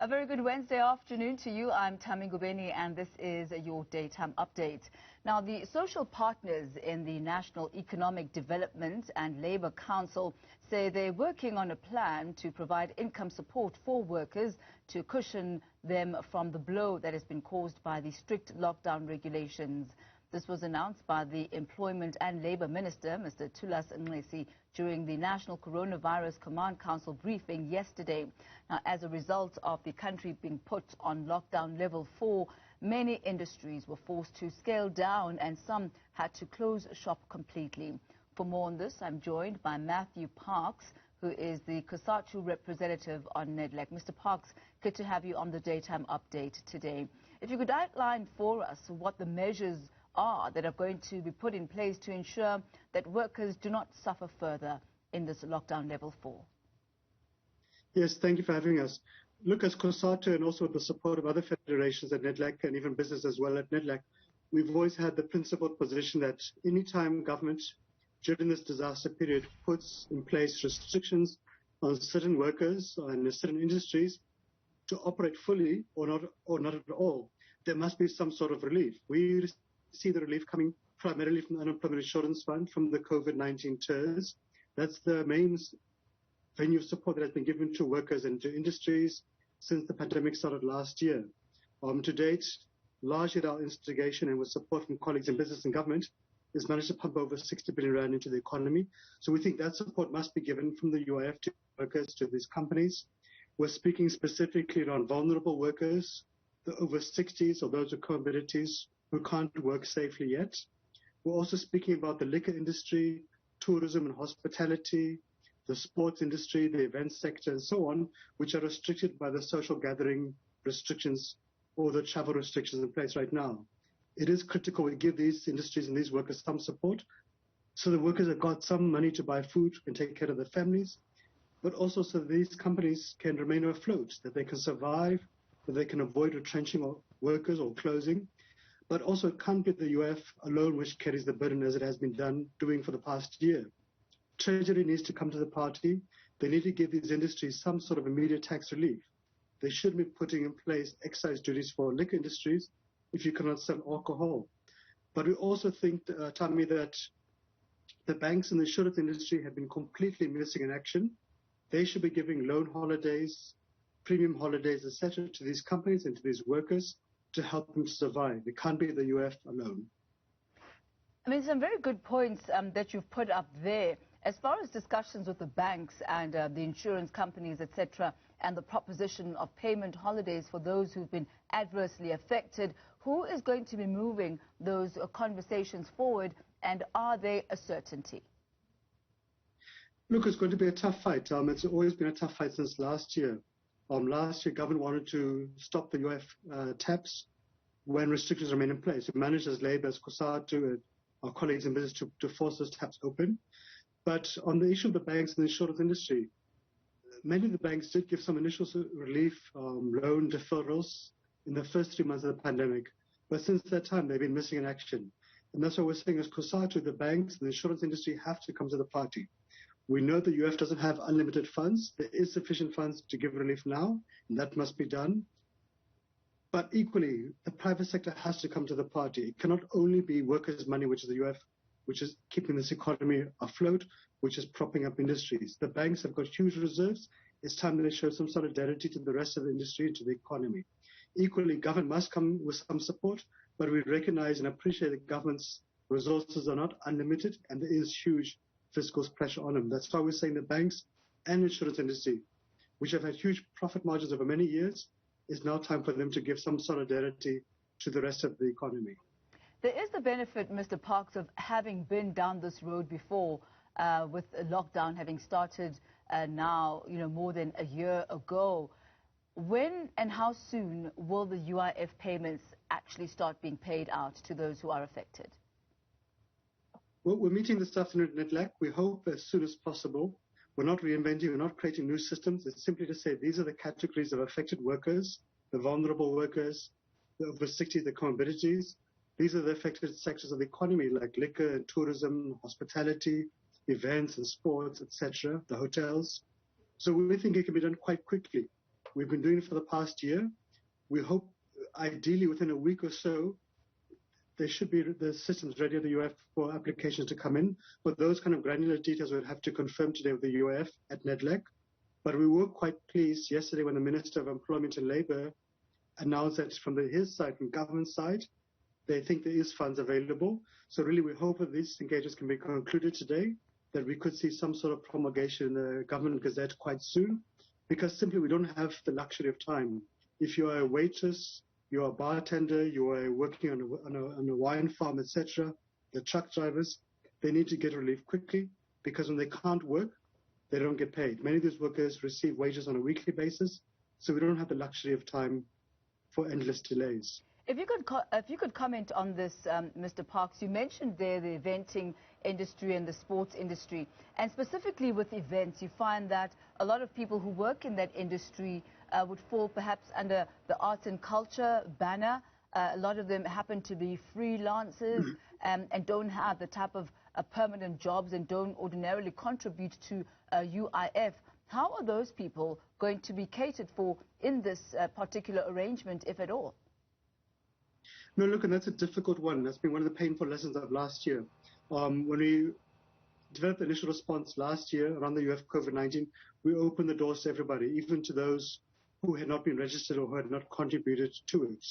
A very good Wednesday afternoon to you. I'm Thami Ngubeni and this is your Daytime Update. Now, the social partners in the National Economic Development and Labour Council say they're working on a plan to provide income support for workers to cushion them from the blow that has been caused by the strict lockdown regulations. This was announced by the Employment and Labour Minister, Mr. Ngubeni, during the National Coronavirus Command Council briefing yesterday. Now, as a result of the country being put on lockdown level 4, many industries were forced to scale down and some had to close shop completely. For more on this, I'm joined by Matthew Parks, who is the Cosatu representative on NEDLAC. Mr. Parks, good to have you on the Daytime Update today. If you could outline for us what the measures are that are going to be put in place to ensure that workers do not suffer further in this lockdown level 4. Yes, thank you for having us. Look, as Cosatu and also with the support of other federations at NEDLAC and even business as well at NEDLAC, we've always had the principled position that any time government during this disaster period puts in place restrictions on certain workers and certain industries to operate fully or not at all, there must be some sort of relief. We see the relief coming primarily from the Unemployment Insurance Fund, from the COVID-19 TERS. That's the main venue of support that has been given to workers and to industries since the pandemic started last year. To date, largely at our instigation and with support from colleagues in business and government, has managed to pump over 60 billion rand into the economy. So we think that support must be given from the UIF to workers, to these companies. We're speaking specifically around vulnerable workers, the over 60s or those with comorbidities who can't work safely yet. We're also speaking about the liquor industry, tourism and hospitality, the sports industry, the events sector and so on, which are restricted by the social gathering restrictions or the travel restrictions in place right now. It is critical we give these industries and these workers some support so the workers have got some money to buy food and take care of their families, but also so these companies can remain afloat, that they can survive, that they can avoid retrenching workers or closing. But also it can't be the UIF alone which carries the burden as it has been doing for the past year. Treasury needs to come to the party. They need to give these industries some sort of immediate tax relief. They shouldn't be putting in place excise duties for liquor industries if you cannot sell alcohol. But we also think, Thami, that the banks and the insurance industry have been completely missing in action. They should be giving loan holidays, premium holidays, etc. to these companies and to these workers to help them survive. It can't be the UIF alone. I mean, some very good points that you've put up there. As far as discussions with the banks and the insurance companies, etc., and the proposition of payment holidays for those who've been adversely affected, who is going to be moving those conversations forward, and are they a certainty? Look, it's going to be a tough fight. It's always been a tough fight since last year. Last year, government wanted to stop the UIF taps when restrictions remain in place. We managed as Labour, as Cosatu, and our colleagues in business to force those taps open. But on the issue of the banks and the insurance industry, many of the banks did give some initial relief, loan deferrals in the first 3 months of the pandemic. But since that time, they've been missing in action. And that's what we're saying as Cosatu, the banks and the insurance industry have to come to the party. We know the UIF doesn't have unlimited funds. There is sufficient funds to give relief now, and that must be done. But equally, the private sector has to come to the party. It cannot only be workers' money, which is the UIF, which is keeping this economy afloat, which is propping up industries. The banks have got huge reserves. It's time that they show some solidarity to the rest of the industry and to the economy. Equally, government must come with some support, but we recognize and appreciate that government's resources are not unlimited, and there is huge fiscal pressure on them. That's why we're saying the banks and insurance industry, which have had huge profit margins over many years, is now time for them to give some solidarity to the rest of the economy. There is the benefit, Mr. Parks, of having been down this road before, with lockdown having started now, more than a year ago. When and how soon will the UIF payments actually start being paid out to those who are affected? Well, we're meeting this afternoon at NEDLAC. We hope as soon as possible. We're not reinventing, we're not creating new systems. It's simply to say these are the categories of affected workers, the vulnerable workers, the over 60s, the comorbidities. These are the affected sectors of the economy like liquor and tourism, hospitality, events and sports, etc., the hotels. So we think it can be done quite quickly. We've been doing it for the past year. We hope, ideally, within a week or so, there should be the systems ready at the UF for applications to come in. But those kind of granular details we'll have to confirm today with the UF at NEDLAC. But we were quite pleased yesterday when the Minister of Employment and Labour announced that from his side, from government side, they think there is funds available. So really we hope that these engagements can be concluded today, that we could see some sort of promulgation in the Government Gazette quite soon, because simply we don't have the luxury of time. If you are a waitress, you're a bartender, you are working on a wine farm, etc., the truck drivers, they need to get relief quickly, because when they can't work, they don't get paid. Many of these workers receive wages on a weekly basis, so we don't have the luxury of time for endless delays. If you could comment on this, Mr. Parks, you mentioned there the eventing industry and the sports industry, and specifically with events, you find that a lot of people who work in that industry would fall perhaps under the arts and culture banner. A lot of them happen to be freelancers and don't have the type of permanent jobs and don't ordinarily contribute to UIF. How are those people going to be catered for in this particular arrangement, if at all? No, look, and that's a difficult one. That's been one of the painful lessons of last year. When we developed the initial response last year around the UF COVID-19, we opened the doors to everybody, even to those who had not been registered or who had not contributed to it.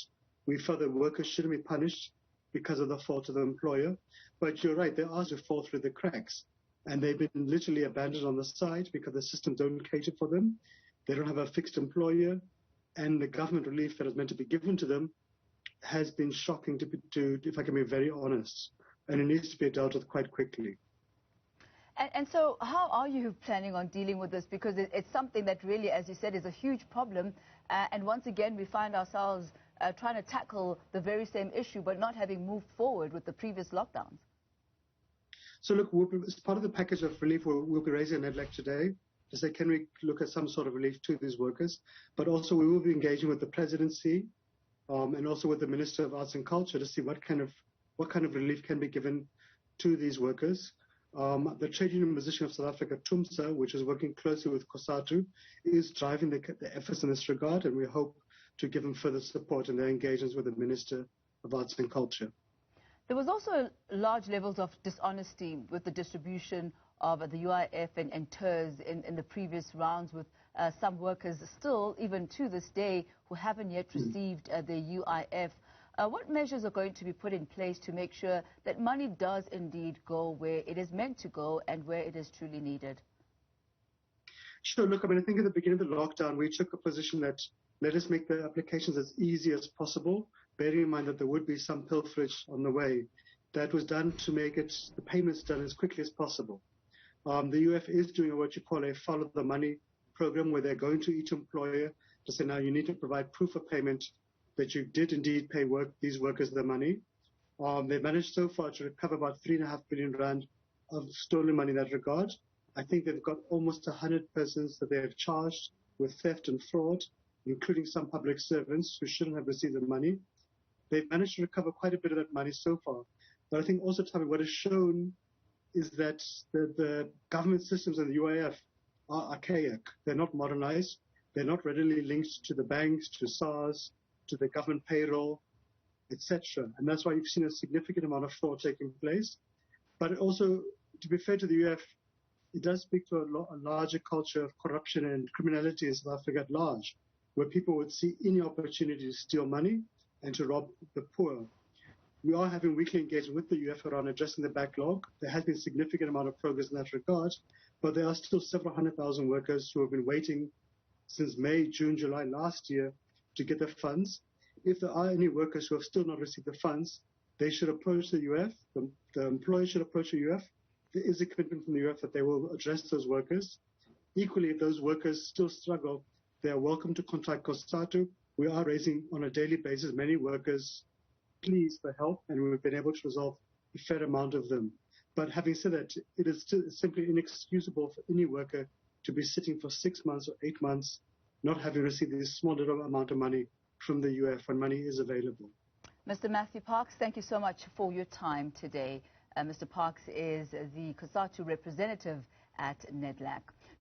We felt that workers shouldn't be punished because of the fault of the employer. But you're right, they are to fall through the cracks. And they've been literally abandoned on the side because the system don't cater for them. They don't have a fixed employer. And the government relief that is meant to be given to them has been shocking to if I can be very honest. And it needs to be dealt with quite quickly. And so how are you planning on dealing with this? Because it's something that really, as you said, is a huge problem. And once again, we find ourselves trying to tackle the very same issue, but not having moved forward with the previous lockdowns. So look, as part of the package of relief, we'll be raising an NEDLAC today to say, can we look at some sort of relief to these workers? But also we will be engaging with the presidency and also with the Minister of Arts and Culture to see what kind of relief can be given to these workers. The Trade Union Musician of South Africa, TUMSA, which is working closely with Cosatu, is driving the efforts in this regard, and we hope to give them further support in their engagements with the Minister of Arts and Culture. There was also large levels of dishonesty with the distribution of the UIF and TERS in the previous rounds, with some workers still, even to this day, who haven't yet received the UIF. What measures are going to be put in place to make sure that money does indeed go where it is meant to go and where it is truly needed? Sure. Look, I mean, I think at the beginning of the lockdown, we took a position that let us make the applications as easy as possible, bearing in mind that there would be some pilferage on the way. That was done to make the payments done as quickly as possible. The UF is doing what you call a follow the money program, where they're going to each employer to say, now you need to provide proof of payment that you did indeed pay these workers the money. They've managed so far to recover about 3.5 billion rand of stolen money in that regard. I think they've got almost 100 persons that they have charged with theft and fraud, including some public servants who shouldn't have received the money. They've managed to recover quite a bit of that money so far. But I think also, Thami, what is shown is that the government systems and the UIF are archaic. They're not modernized. They're not readily linked to the banks, to SARS, to the government payroll, etc. And that's why you've seen a significant amount of fraud taking place. But also, to be fair to the UF, it does speak to a larger culture of corruption and criminality in South Africa at large, where people would see any opportunity to steal money and to rob the poor. We are having weekly engagement with the UF around addressing the backlog. There has been a significant amount of progress in that regard, but there are still several 100,000 workers who have been waiting since May, June, July last year to get their funds. If there are any workers who have still not received the funds, they should approach the UF. The employer should approach the UF. There is a commitment from the UF that they will address those workers. Equally, if those workers still struggle, they are welcome to contact Cosatu. We are raising on a daily basis many workers' pleas for help, and we've been able to resolve a fair amount of them. But having said that, it is still simply inexcusable for any worker to be sitting for 6 months or 8 months not having received this small little amount of money from the UF when money is available. Mr. Matthew Parks, thank you so much for your time today. Mr. Parks is the Cosatu representative at NEDLAC.